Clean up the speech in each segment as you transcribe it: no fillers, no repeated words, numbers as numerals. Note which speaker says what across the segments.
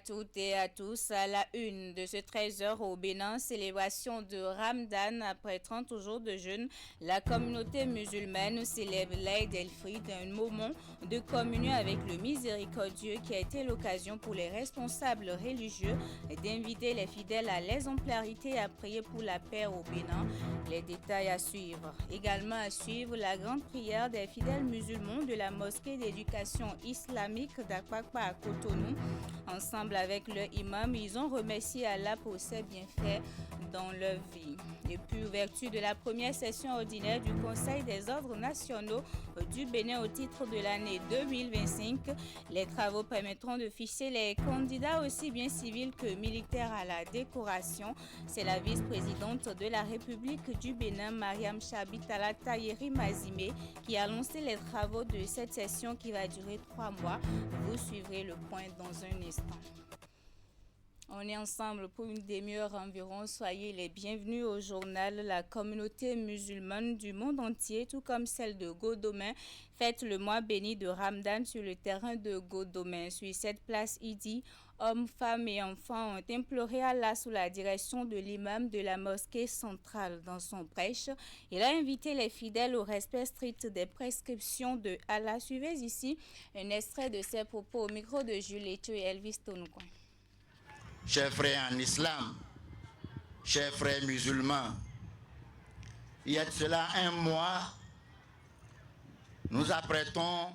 Speaker 1: toutes et à tous. À la une de ce 13h au Bénin, célébration de Ramadan après 30 jours de jeûne. La communauté musulmane célèbre l'Aïd el-Fitr, un moment de communion avec le miséricordieux qui a été l'occasion pour les responsables religieux d'inviter les fidèles à l'exemplarité et à prier pour la paix au Bénin. Les détails à suivre. Également à suivre la grande prière des fidèles musulmans de la mosquée d'éducation islamique d'Akpakpa à Cotonou. Ensemble avec le imam, ils ont remercié Allah pour ses bienfaits dans leur vie. Et puis, ouverture de la première session ordinaire du Conseil des ordres nationaux du Bénin au titre de l'année 2025. Les travaux permettront de fixer les candidats aussi bien civils que militaires à la décoration. C'est la vice-présidente de la République du Bénin, Mariam Chabitala Tayeri Mazime, qui a lancé les travaux de cette session qui va durer 3 mois. Vous suivrez le point dans un instant. On est ensemble pour une demi-heure environ. Soyez les bienvenus au journal. La communauté musulmane du monde entier, tout comme celle de Godomain, fête le mois béni de Ramadan sur le terrain de Godomain. Sur cette place Idi, hommes, femmes et enfants ont imploré Allah sous la direction de l'imam de la mosquée centrale. Dans son prêche, il a invité les fidèles au respect strict des prescriptions de Allah. Suivez ici un extrait de ses propos au micro de Jules Etio et Elvis Tonoukoin.
Speaker 2: Chers frères en islam, chers frères musulmans, il y a de cela un mois, nous apprêtons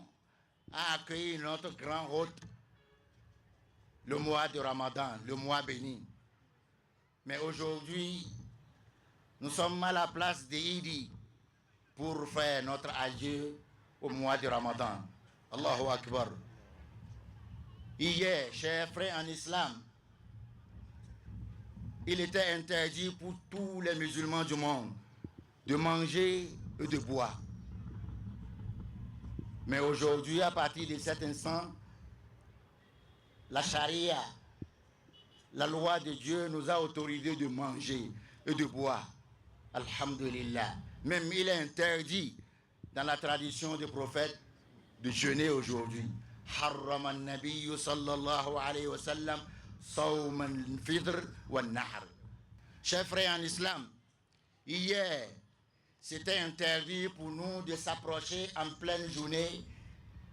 Speaker 2: à accueillir notre grand hôte, le mois de Ramadan, le mois béni. Mais aujourd'hui, nous sommes à la place d'Idi pour faire notre adieu au mois de Ramadan. Allahu Akbar. Hier, chers frères en islam, il était interdit pour tous les musulmans du monde de manger et de boire. Mais aujourd'hui, à partir de cet instant, la charia, la loi de Dieu nous a autorisé de manger et de boire. Alhamdulillah. Même il est interdit dans la tradition des prophètes de jeûner aujourd'hui. Harram al-Nabiyyu sallallahu alayhi wa sallam Sawm al-Fitr wal-Nahr. Chers frères en islam, hier, c'était interdit pour nous de s'approcher en pleine journée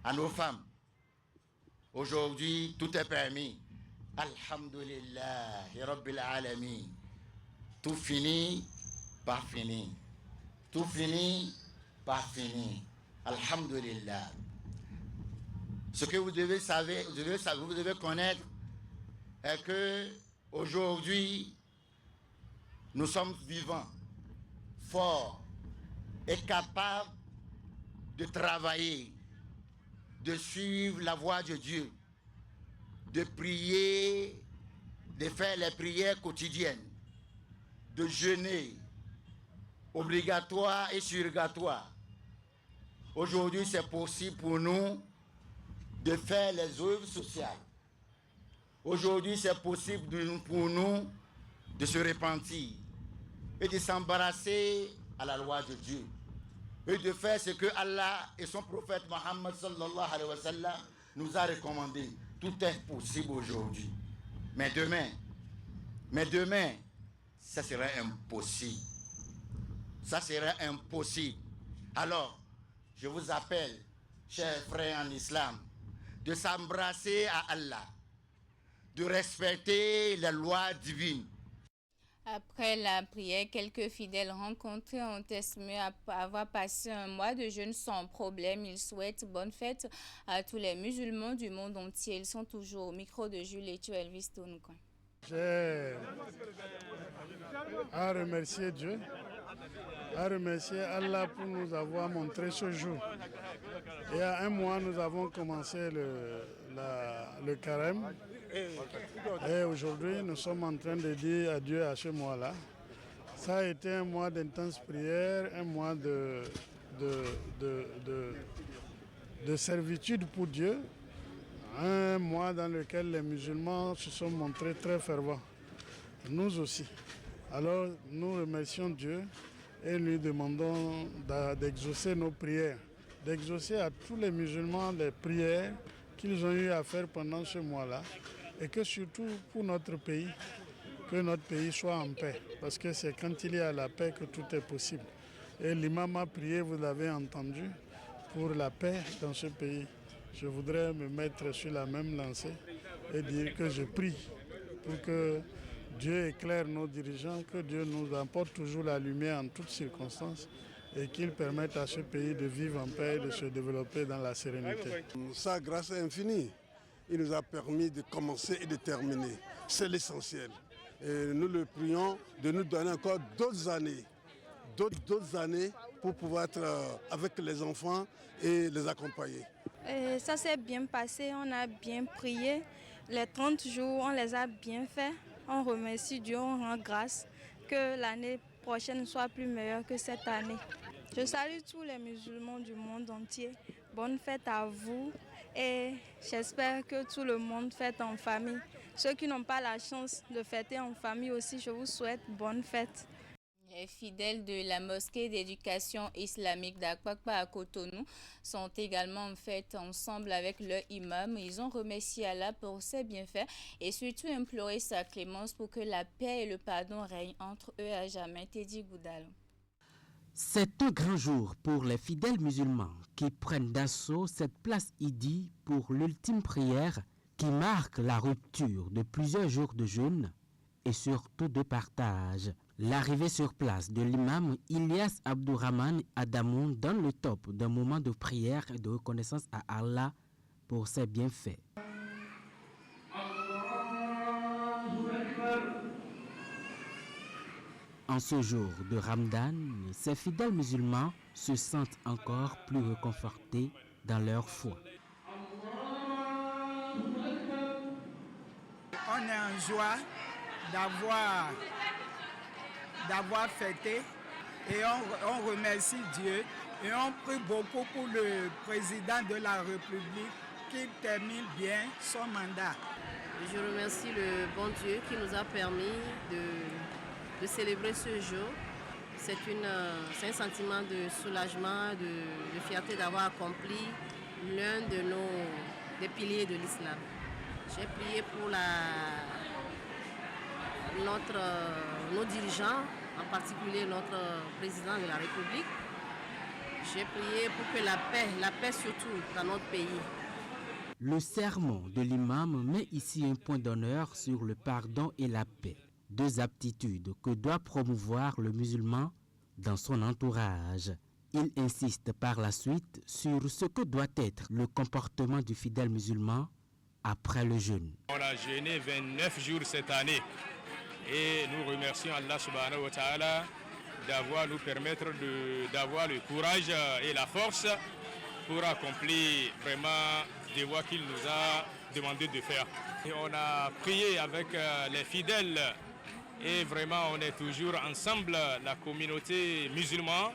Speaker 2: à nos femmes. Aujourd'hui, tout est permis. Alhamdulillah, Rabbil Alamin. Tout fini par fini. Tout fini par fini. Alhamdulillah. Ce que vous devez savoir, vous devez connaître, est que aujourd'hui, nous sommes vivants, forts et capables de travailler, de suivre la voie de Dieu, de prier, de faire les prières quotidiennes, de jeûner, obligatoire et surrogatoire. Aujourd'hui, c'est possible pour nous de faire les œuvres sociales. Aujourd'hui, c'est possible pour nous de se repentir et de s'embarrasser à la loi de Dieu et de faire ce que Allah et son prophète Mohammed sallallahu alayhi wa sallam nous a recommandé. Tout est possible aujourd'hui. Mais demain, ça serait impossible. Ça serait impossible. Alors, je vous appelle, chers frères en islam, de s'embrasser à Allah, de respecter la loi divine.
Speaker 1: Après la prière, quelques fidèles rencontrés ont estimé avoir passé un mois de jeûne sans problème. Ils souhaitent bonne fête à tous les musulmans du monde entier. Ils sont toujours au micro de Jules Etio Elvis Tonoukoin.
Speaker 3: J'ai à remercier Dieu, à remercier Allah pour nous avoir montré ce jour. Il y a un mois, nous avons commencé le carême. Et aujourd'hui, nous sommes en train de dire adieu à ce mois-là. Ça a été un mois d'intense prière, un mois de servitude pour Dieu. Un mois dans lequel les musulmans se sont montrés très fervents. Nous aussi. Alors nous remercions Dieu et lui demandons d'exaucer nos prières, d'exaucer à tous les musulmans les prières qu'ils ont eu à faire pendant ce mois-là et que surtout pour notre pays, que notre pays soit en paix. Parce que c'est quand il y a la paix que tout est possible. Et l'imam a prié, vous l'avez entendu, pour la paix dans ce pays. Je voudrais me mettre sur la même lancée et dire que je prie pour que Dieu éclaire nos dirigeants, que Dieu nous apporte toujours la lumière en toutes circonstances et qu'il permette à ce pays de vivre en paix et de se développer dans la sérénité.
Speaker 4: Sa grâce est infinie. Il nous a permis de commencer et de terminer. C'est l'essentiel. Et nous le prions de nous donner encore d'autres années pour pouvoir être avec les enfants et les accompagner.
Speaker 5: Ça s'est bien passé, on a bien prié. Les 30 jours, on les a bien faits. On remercie Dieu, on rend grâce que l'année prochaine soit plus meilleure que cette année. Je salue tous les musulmans du monde entier. Bonne fête à vous et j'espère que tout le monde fête en famille. Ceux qui n'ont pas la chance de fêter en famille aussi, je vous souhaite bonne fête.
Speaker 1: Les fidèles de la mosquée d'éducation islamique d'Akwakpa à Cotonou sont également en fête ensemble avec leur imam. Ils ont remercié Allah pour ses bienfaits et surtout imploré sa clémence pour que la paix et le pardon règnent entre eux à jamais. Teddy Goudalo.
Speaker 6: C'est un grand jour pour les fidèles musulmans qui prennent d'assaut cette place Idi pour l'ultime prière qui marque la rupture de plusieurs jours de jeûne et surtout de partage. L'arrivée sur place de l'imam Ilyas Abdourahman Adamou donne le top d'un moment de prière et de reconnaissance à Allah pour ses bienfaits. En ce jour de Ramadan, ces fidèles musulmans se sentent encore plus réconfortés dans leur foi.
Speaker 7: On est en joie d'avoir fêté et on remercie Dieu et on prie beaucoup pour le président de la République qu'il termine bien son mandat.
Speaker 8: Je remercie le bon Dieu qui nous a permis de célébrer ce jour. C'est un sentiment de soulagement, de fierté d'avoir accompli l'un des piliers de l'islam. J'ai prié pour nos dirigeants, en particulier notre président de la République. J'ai prié pour que la paix surtout dans notre pays.
Speaker 6: Le sermon de l'imam met ici un point d'honneur sur le pardon et la paix, deux aptitudes que doit promouvoir le musulman dans son entourage. Il insiste par la suite sur ce que doit être le comportement du fidèle musulman après le jeûne.
Speaker 9: On a jeûné 29 jours cette année et nous remercions Allah subhanahu wa ta'ala d'avoir nous permettre d'avoir le courage et la force pour accomplir vraiment des voies qu'il nous a demandé de faire. Et on a prié avec les fidèles et vraiment on est toujours ensemble, la communauté musulmane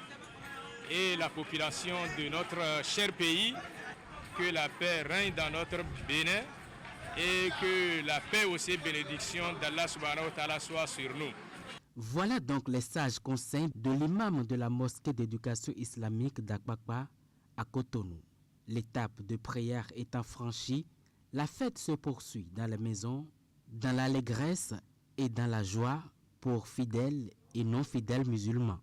Speaker 9: et la population de notre cher pays, que la paix règne dans notre Bénin et que la paix aussi et bénédiction d'Allah subhanahu wa ta'ala soit sur nous.
Speaker 6: Voilà donc les sages conseils de l'imam de la mosquée d'éducation islamique d'Akwakpa à Cotonou. L'étape de prière étant franchie, la fête se poursuit dans les maisons, dans l'allégresse et dans la joie pour fidèles et non fidèles musulmans.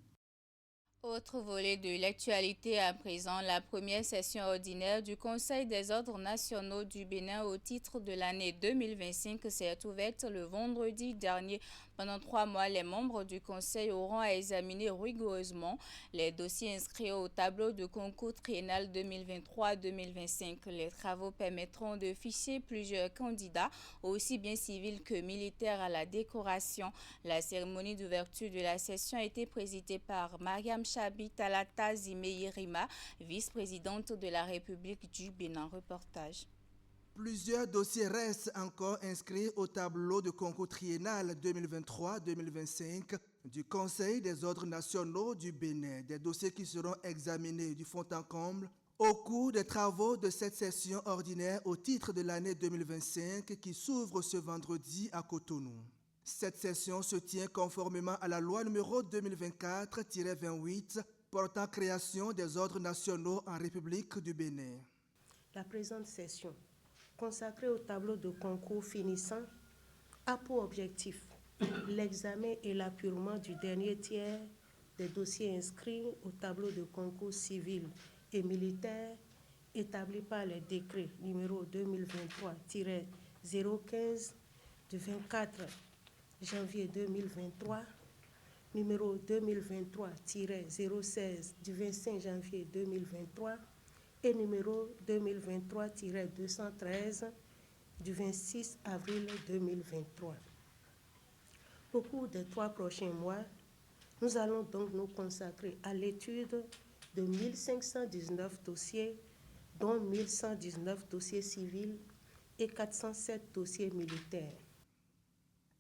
Speaker 1: Autre volet de l'actualité à présent, la première session ordinaire du Conseil des ordres nationaux du Bénin au titre de l'année 2025 s'est ouverte le vendredi dernier. Pendant 3 mois, les membres du Conseil auront à examiner rigoureusement les dossiers inscrits au tableau de concours triennal 2023-2025. Les travaux permettront de ficher plusieurs candidats, aussi bien civils que militaires, à la décoration. La cérémonie d'ouverture de la session a été présidée par Mariam Chabi Talata Zimeyirima, vice-présidente de la République du Bénin. Reportage.
Speaker 10: Plusieurs dossiers restent encore inscrits au tableau de concours triennal 2023-2025 du Conseil des ordres nationaux du Bénin. Des dossiers qui seront examinés du fond en comble au cours des travaux de cette session ordinaire au titre de l'année 2025 qui s'ouvre ce vendredi à Cotonou. Cette session se tient conformément à la loi numéro 2024-28 portant création des ordres nationaux en République du Bénin.
Speaker 11: La présente session consacré au tableau de concours finissant a pour objectif l'examen et l'appurement du dernier tiers des dossiers inscrits au tableau de concours civil et militaire établi par le décret numéro 2023-015 du 24 janvier 2023, numéro 2023-016 du 25 janvier 2023 et numéro 2023-213 du 26 avril 2023. Au cours des 3 prochains mois, nous allons donc nous consacrer à l'étude de 1519 dossiers, dont 1119 dossiers civils et 407 dossiers militaires.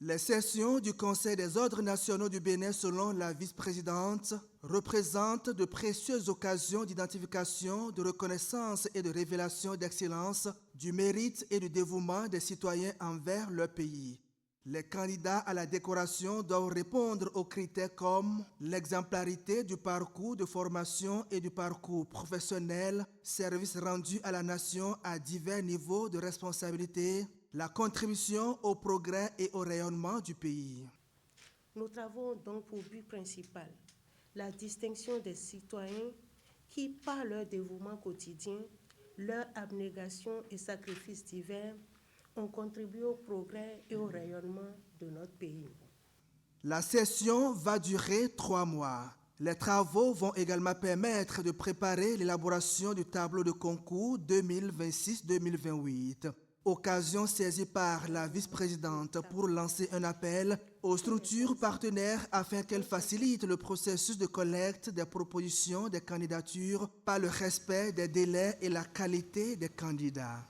Speaker 10: Les sessions du Conseil des ordres nationaux du Bénin, selon la vice-présidente, représentent de précieuses occasions d'identification, de reconnaissance et de révélation d'excellence, du mérite et du dévouement des citoyens envers leur pays. Les candidats à la décoration doivent répondre aux critères comme l'exemplarité du parcours de formation et du parcours professionnel, service rendu à la nation à divers niveaux de responsabilité, la contribution au progrès et au rayonnement du pays.
Speaker 11: Nos travaux ont donc pour but principal la distinction des citoyens qui, par leur dévouement quotidien, leur abnégation et sacrifices divers, ont contribué au progrès et au rayonnement de notre pays.
Speaker 10: La session va durer 3 mois. Les travaux vont également permettre de préparer l'élaboration du tableau de concours 2026-2028. Occasion saisie par la vice-présidente pour lancer un appel aux structures partenaires afin qu'elles facilitent le processus de collecte des propositions des candidatures par le respect des délais et la qualité des candidats.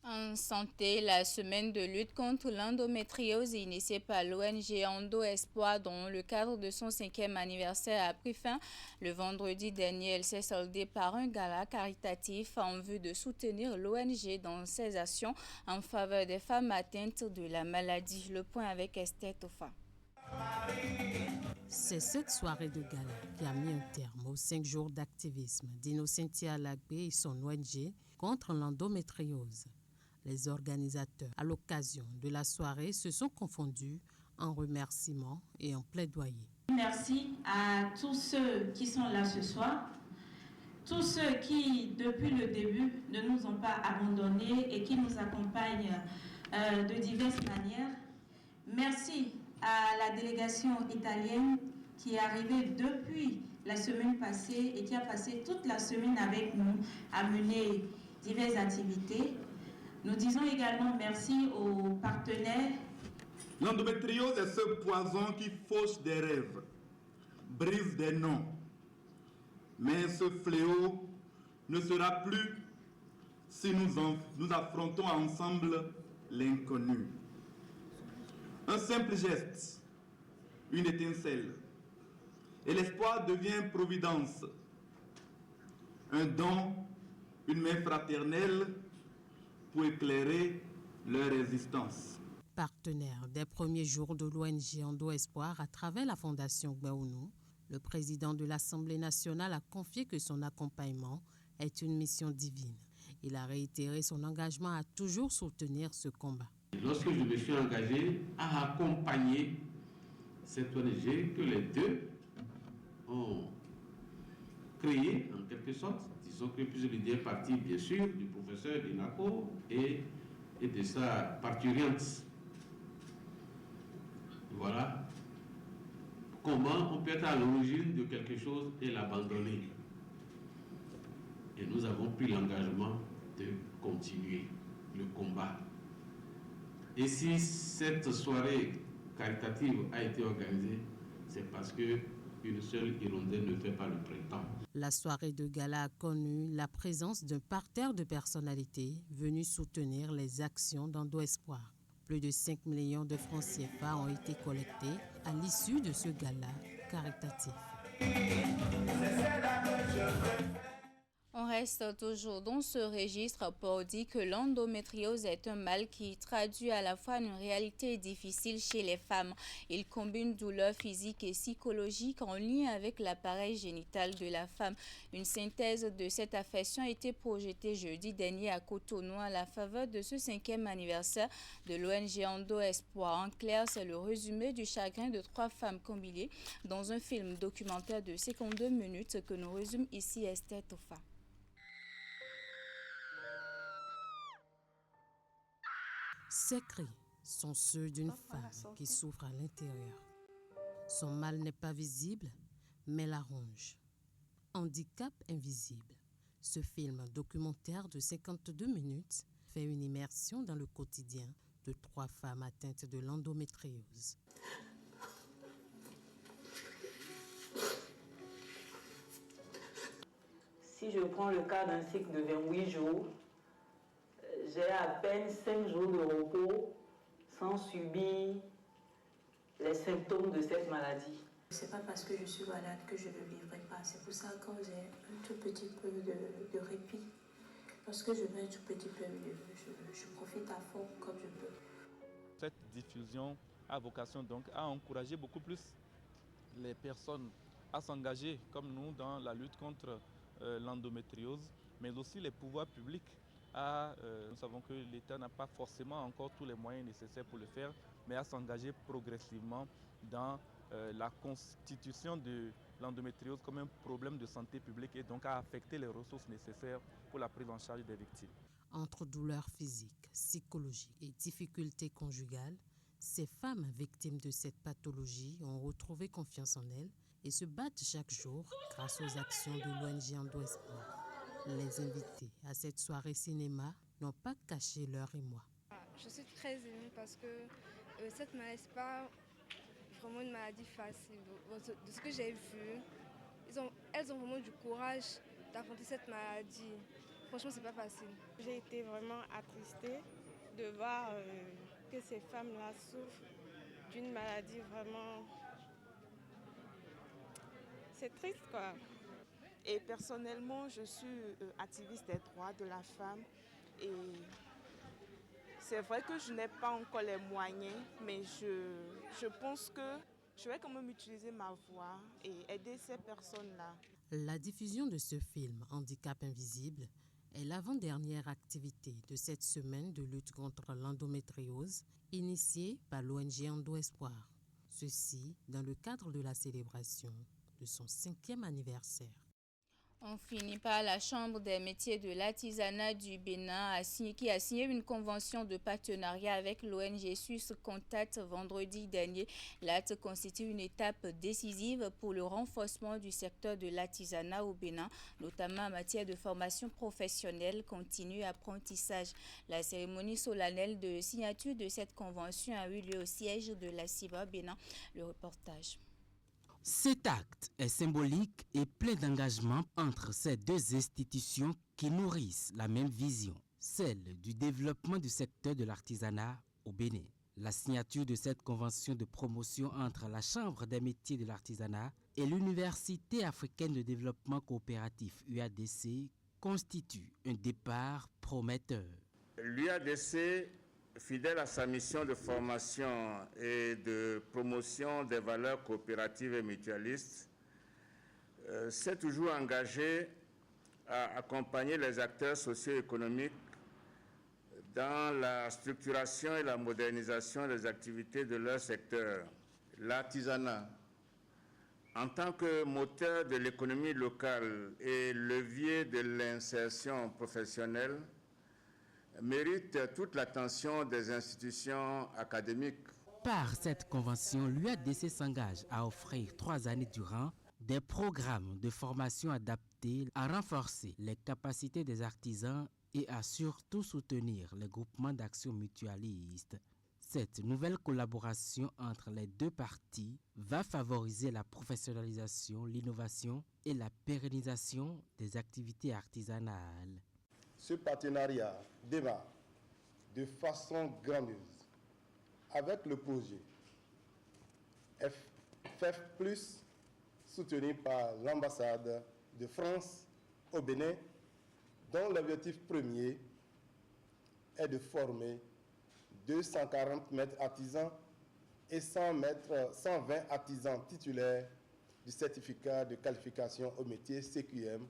Speaker 1: En santé, la semaine de lutte contre l'endométriose initiée par l'ONG Endo Espoir, dont le cadre de son 5e anniversaire a pris fin le vendredi dernier, elle s'est soldée par un gala caritatif en vue de soutenir l'ONG dans ses actions en faveur des femmes atteintes de la maladie. Le point avec Esther Tofa.
Speaker 12: C'est cette soirée de gala qui a mis un terme aux 5 jours d'activisme d'Innocentia Alagbe et son ONG contre l'endométriose. Les organisateurs, à l'occasion de la soirée, se sont confondus en remerciements et en plaidoyer.
Speaker 13: Merci à tous ceux qui sont là ce soir, tous ceux qui, depuis le début, ne nous ont pas abandonnés et qui nous accompagnent de diverses manières. Merci à la délégation italienne qui est arrivée depuis la semaine passée et qui a passé toute la semaine avec nous à mener diverses activités. Nous disons également merci aux partenaires.
Speaker 14: L'endométriose est ce poison qui fauche des rêves, brise des noms. Mais ce fléau ne sera plus si nous affrontons ensemble l'inconnu. Un simple geste, une étincelle, et l'espoir devient providence. Un don, une main fraternelle pour éclairer leur existence.
Speaker 12: Partenaire des premiers jours de l'ONG Endo Espoir à travers la Fondation Gbaounou, le président de l'Assemblée nationale a confié que son accompagnement est une mission divine. Il a réitéré son engagement à toujours soutenir ce combat.
Speaker 15: Lorsque je me suis engagé à accompagner cette ONG que les deux ont créée en quelque sorte, disons que plus le dire partie bien sûr du professeur Dinako et de sa parturiente. Voilà comment on peut être à l'origine de quelque chose et l'abandonner. Et nous avons pris l'engagement de continuer le combat. Et si cette soirée caritative a été organisée, c'est parce que une seule hirondelle ne fait pas le printemps.
Speaker 12: La soirée de gala a connu la présence d'un parterre de personnalités venues soutenir les actions d'Endo Espoir. Plus de 5 millions de francs CFA ont été collectés à l'issue de ce gala caritatif.
Speaker 1: On reste toujours dans ce registre pour dire que l'endométriose est un mal qui traduit à la fois une réalité difficile chez les femmes. Il combine douleurs physiques et psychologiques en lien avec l'appareil génital de la femme. Une synthèse de cette affection a été projetée jeudi dernier à Cotonou à la faveur de ce 5e anniversaire de l'ONG Endo Espoir. En clair, c'est le résumé du chagrin de 3 femmes combinées dans un film documentaire de 52 minutes que nous résume ici Esther Tofa.
Speaker 12: Ces cris sont ceux d'une femme qui souffre à l'intérieur. Son mal n'est pas visible, mais la ronge. Handicap invisible. Ce film documentaire de 52 minutes fait une immersion dans le quotidien de 3 femmes atteintes de l'endométriose.
Speaker 16: Si je prends le cas d'un cycle de 28 jours, j'ai à peine 5 jours de repos sans subir les symptômes de cette maladie.
Speaker 17: C'est pas parce que je suis malade que je ne vivrai pas. C'est pour ça que quand j'ai un tout petit peu de répit, lorsque je mets un tout petit peu, je profite à fond comme je peux.
Speaker 18: Cette diffusion a vocation donc à encourager beaucoup plus les personnes à s'engager comme nous dans la lutte contre l'endométriose, mais aussi les pouvoirs publics. Nous savons que l'État n'a pas forcément encore tous les moyens nécessaires pour le faire, mais à s'engager progressivement dans la constitution de l'endométriose comme un problème de santé publique et donc à affecter les ressources nécessaires pour la prise en charge des victimes.
Speaker 12: Entre douleurs physiques, psychologiques et difficultés conjugales, ces femmes victimes de cette pathologie ont retrouvé confiance en elles et se battent chaque jour grâce aux actions de l'ONG Endo Espoir. Les invités à cette soirée cinéma n'ont pas caché leur émoi.
Speaker 5: Je suis très émue parce que cette maladie, ce n'est pas vraiment une maladie facile. De ce que j'ai vu, elles ont vraiment du courage d'affronter cette maladie. Franchement, ce n'est pas facile.
Speaker 19: J'ai été vraiment attristée de voir que ces femmes-là souffrent d'une maladie vraiment... C'est triste, quoi.
Speaker 20: Et personnellement, je suis activiste des droits de la femme et c'est vrai que je n'ai pas encore les moyens, mais je pense que je vais quand même utiliser ma voix et aider ces personnes-là.
Speaker 12: La diffusion de ce film Handicap invisible est l'avant-dernière activité de cette semaine de lutte contre l'endométriose initiée par l'ONG Endo Espoir. Ceci dans le cadre de la célébration de son 5e anniversaire.
Speaker 1: On finit par la Chambre des métiers de l'artisanat du Bénin qui a signé une convention de partenariat avec l'ONG suisse Contact vendredi dernier. L'acte constitue une étape décisive pour le renforcement du secteur de l'artisanat au Bénin, notamment en matière de formation professionnelle, continue et apprentissage. La cérémonie solennelle de signature de cette convention a eu lieu au siège de la CIBA Bénin. Le reportage.
Speaker 6: Cet acte est symbolique et plein d'engagement entre ces deux institutions qui nourrissent la même vision, celle du développement du secteur de l'artisanat au Bénin. La signature de cette convention de promotion entre la Chambre des métiers de l'artisanat et l'Université africaine de développement coopératif UADC constitue un départ prometteur.
Speaker 21: L'UADC, fidèle à sa mission de formation et de promotion des valeurs coopératives et mutualistes, s'est toujours engagé à accompagner les acteurs socio-économiques dans la structuration et la modernisation des activités de leur secteur. L'artisanat, en tant que moteur de l'économie locale et levier de l'insertion professionnelle, mérite toute l'attention des institutions académiques.
Speaker 6: Par cette convention, l'UADC s'engage à offrir 3 années durant des programmes de formation adaptés à renforcer les capacités des artisans et à surtout soutenir les groupements d'action mutualistes. Cette nouvelle collaboration entre les deux parties va favoriser la professionnalisation, l'innovation et la pérennisation des activités artisanales.
Speaker 4: Ce partenariat démarre de façon grandiose avec le projet FEF+, soutenu par l'ambassade de France au Bénin
Speaker 2: dont l'objectif premier est de former 240 maîtres artisans et 120 artisans titulaires du certificat de qualification au métier CQM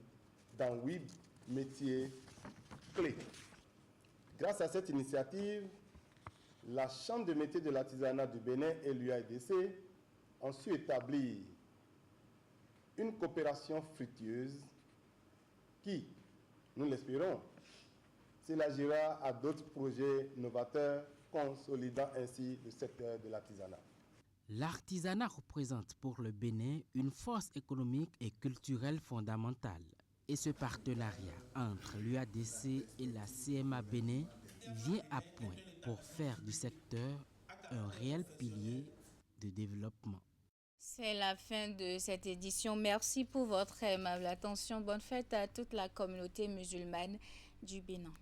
Speaker 2: dans 8 métiers clés. Grâce à cette initiative, la Chambre de métiers de l'artisanat du Bénin et l'UADC ont su établir une coopération fructueuse qui, nous l'espérons, s'élargira à d'autres projets novateurs, consolidant ainsi le secteur de l'artisanat.
Speaker 6: L'artisanat représente pour le Bénin une force économique et culturelle fondamentale. Et ce partenariat entre l'UADC et la CMA Bénin vient à point pour faire du secteur un réel pilier de développement.
Speaker 1: C'est la fin de cette édition. Merci pour votre aimable attention. Bonne fête à toute la communauté musulmane du Bénin.